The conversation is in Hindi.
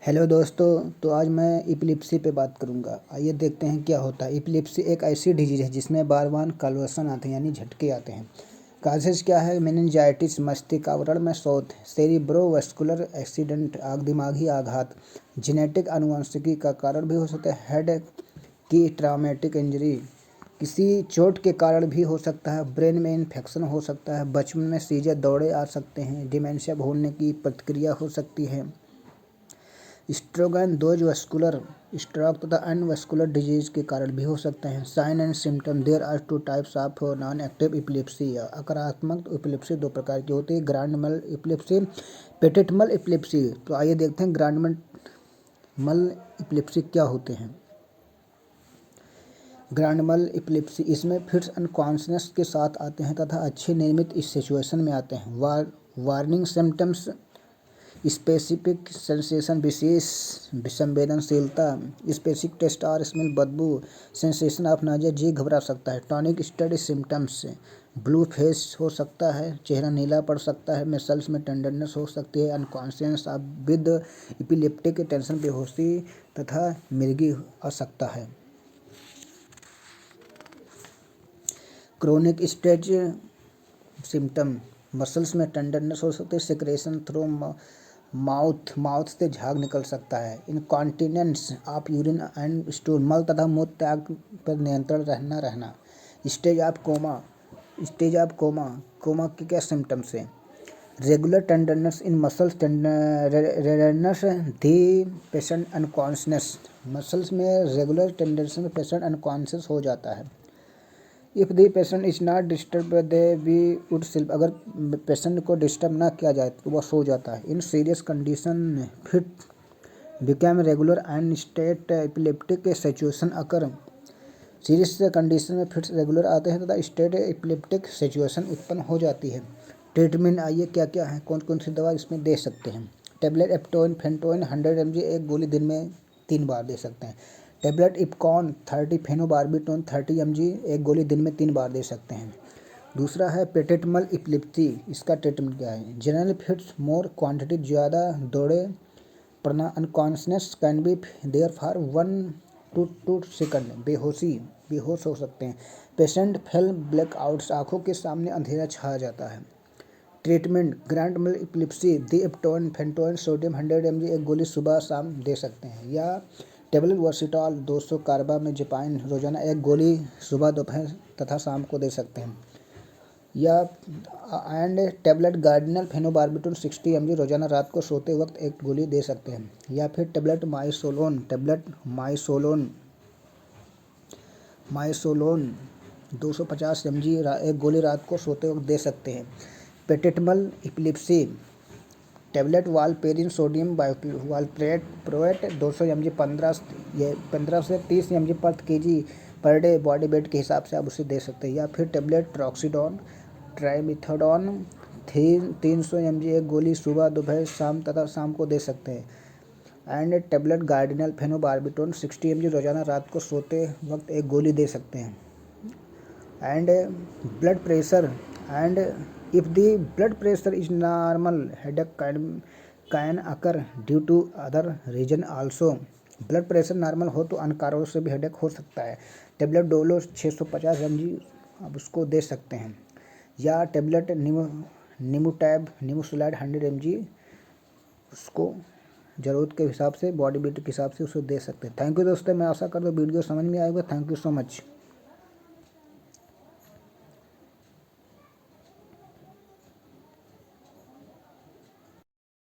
हेलो दोस्तों। तो आज मैं एपिलेप्सी पे बात करूंगा। आइए देखते हैं क्या होता है। एपिलेप्सी एक ऐसी डिजीज है जिसमें बार बार कन्वल्सन आते हैं, यानी झटके आते हैं। काजेज क्या है? मेनिंजाइटिस, मस्तिष्क आवरण में शोथ, सेरिब्रोवास्कुलर एक्सीडेंट, दिमागी आघात, जेनेटिक आनुवंशिकी का कारण भी हो सकता है, हेड की ट्रॉमेटिक इंजरी, किसी चोट के कारण भी हो सकता है, ब्रेन में इन्फेक्शन हो सकता है, बचपन में सीजर दौड़े आ सकते हैं, डिमेंशिया भूलने की प्रतिक्रिया हो सकती है, stroke and those vascular stroke तथा अनवस्कुलर डिजीज के कारण भी हो सकते हैं। Sign and symptom, there are two types of non active epilepsy. आक्रामक एपिलेप्सी दो प्रकार की होती है, ग्रैंड मल एपिलेप्सी, पेटेंट मल एपिलेप्सी। तो आइए देखते हैं ग्रैंड मल एपिलेप्सी क्या होते हैं। ग्रैंड मल एपिलेप्सी, इसमें फिट्स अनकॉन्शनेस के साथ आते हैं तथा अच्छी नियमित इस सिचुएशन में आते हैं। वार्निंग सिम्टम्स, स्पेसिफिक सेंसेशन, विशेष संवेदनशीलता, स्पेसिफिक टेस्ट और स्मेल, बदबू, सेंसेशन ऑफ नाजिया, जी घबरा सकता है। Tonic study symptoms, blue face हो सकता है, चेहरा नीला पड़ सकता है, मसल्स में टेंडरनेस हो सकती है, अनकॉन्शियस विद एपिलेप्टिक टेंशन, बेहोशी तथा मिर्गी आ सकता है। क्रोनिक स्टेज सिम्टम, मसल्स में टेंडरनेस हो सकती है, सिक्रेशन थ्रू माउथ से झाग निकल सकता है, incontinence of urine and stool, मल तथा मूत्र त्याग पर नियंत्रण रहना। स्टेज ऑफ कोमा के क्या सिम्टम्स है? Regular tenderness in muscles, redness the patient unconscious, muscles में रेगुलर टेंडरनेस में पेशेंट अनकॉन्शियस हो जाता है। If the patient is not disturb they we would sleep, अगर पेशेंट को डिस्टर्ब ना किया जाए तो वह सो जाता है। In serious condition fit become regular and state epileptic situation occur, serious condition में फिट्स रेगुलर आते हैं तथा स्टेट एपिलेप्टिक सिचुएशन उत्पन्न हो जाती है। ट्रीटमेंट आइए क्या क्या है, कौन कौन सी दवा इसमें दे सकते हैं। टेबलेट एप्टोइन फेंटोइन 100 mg, एक गोली दिन में 3 बार दे सकते हैं। टेबलेट इपकॉन 30, फेनोबार्बिटोन 30 mg, एक गोली दिन में 3 बार दे सकते हैं। दूसरा है पेटेंट मल एपिलेप्सी, इसका ट्रीटमेंट क्या है? जनरल फिट्स मोर क्वांटिटी, ज़्यादा दौड़े पड़ना, unconsciousness can be there for 1 to 2 second, बेहोश हो सकते हैं। पेशेंट फेल ब्लैकआउट्स, आँखों के सामने अंधेरा छा जाता है। ट्रीटमेंट ग्रैंड मल एपिलेप्सी, दी एप्टोइन फेंटोइन सोडियम 100 mg, एक गोली सुबह शाम दे सकते हैं, या टेबलेट वर्सिटॉल 200 कार्बामेजेपाइन रोजाना, एक गोली सुबह दोपहर तथा शाम को दे सकते हैं। या एंड टेबलेट गार्डिनल फेनोबार्बिटोन 60 mg, रोजाना रात को सोते वक्त एक गोली दे सकते हैं। या फिर टेबलेट माइसोलोन 250 mg, एक गोली रात को सोते वक्त दे सकते हैं। Petit mal epilepsy, tablet Valparin sodium valproate 200 mg, 15 से 30 mg पर KG per day, body weight के हिसाब से आप उसे दे सकते हैं। या फिर टेबलेट ट्रॉक्सीडोन ट्राइमिथोडोन 300 mg, एक गोली सुबह दोपहर शाम तथा शाम को दे सकते हैं। एंड टेबलेट गार्डिनल फेनोबार्बिटोन 60 mg, रोजाना रात को सोते वक्त एक गोली दे सकते हैं। And blood pressure, and if the blood pressure is normal, headache can occur due to other reason also. Blood pressure normal हो तो अन्य कारणों से भी हेडेक हो सकता है। टेबलेट डोलो 650 mg, आप उसको दे सकते हैं। या टेबलेट निमोसुलाइड 100 mg, उसको ज़रूरत के हिसाब से, बॉडी वेट के हिसाब से उसे दे सकते हैं। थैंक यू दोस्तों, मैं आशा करता हूँ वीडियो समझ में आएगा। Thank you so much.